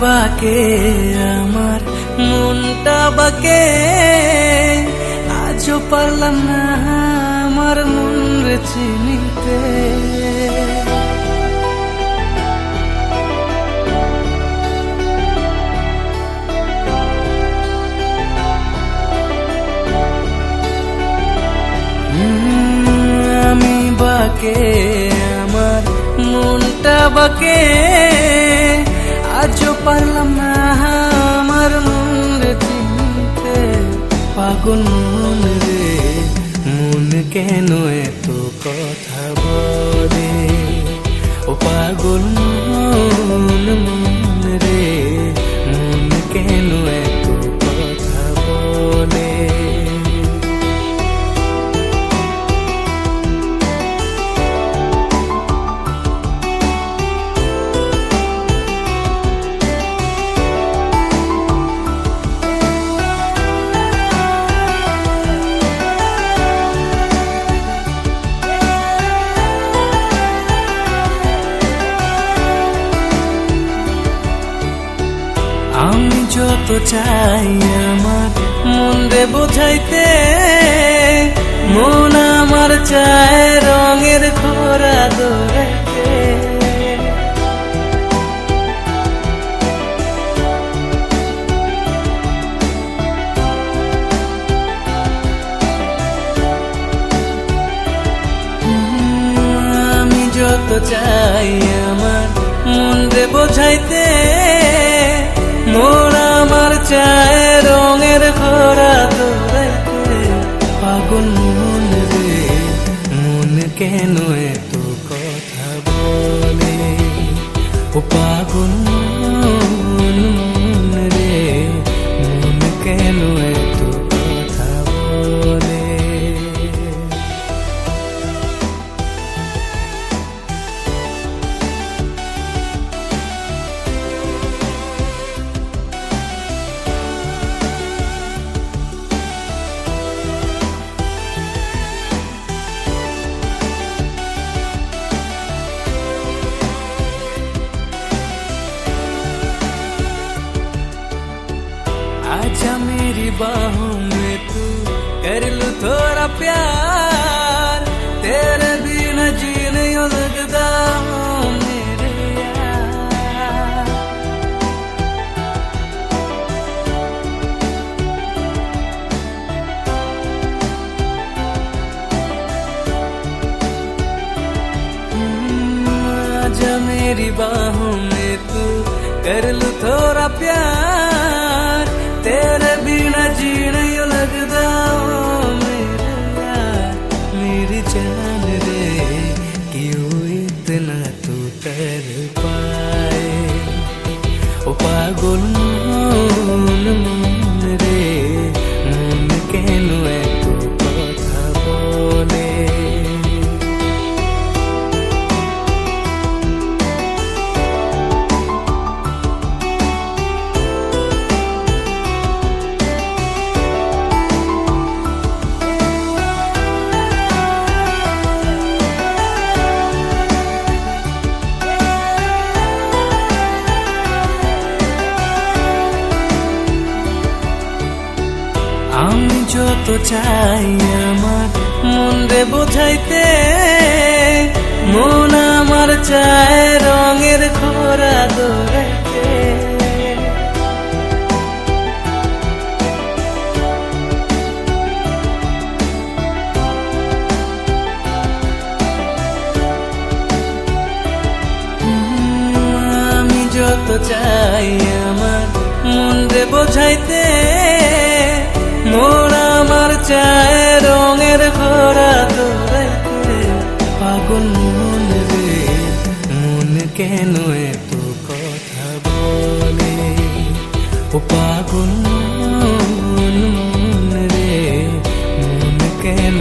বাকে আমার মনটা বাকে, আজও পারলাম না আমার মন রে চিনিতে। আমি বাকে আমার মনটা বাকে, আজও পারলাম না আমার মন রে চিনতে। পাগল মন রে মন কেন এত কথা বলে, ও পাগল মন মন রে মন কেন এত কথা বলে। আমি যত চাই আমার মন রে বোঝাইতে, মন আমার চায় রঙের খোরা দৌড়াইতে। আমি যত চাই আমার মন রে বোঝাইতে, মন আমার চায় রঙের খোরা দৌড়াইতে। পাগল মন রে মন কেন এত কথা বলে, ও পাগল মন মন রে মন কেন এত কথা বলে। आजा मेरी बाहों में तू कर लूं थोड़ा प्यार, तेरे बिना जी नहीं लगता मेरे यार। आजा मेरी बाहों में तू कर लूं थोड़ा प्यार, तेरे बिना जी नहीं लगता मेरे यार। मेरी जान रे क्यों इतना तू कर पाए, ओ पागल मन मन रे मन केन एत কথা বলে। আমি যত চাই আমার মন রে বোঝাইতে, মন আমার চায় রঙের খোরা দৌড়াইতে। আমি যত চাই আমার মন রে বোঝাইতে, মন আমার চায় রঙের খোরা দৌড়াইতে। পাগল মন রে মন কেন এত কথা বলে, ও পাগল মন মন রে মন কেন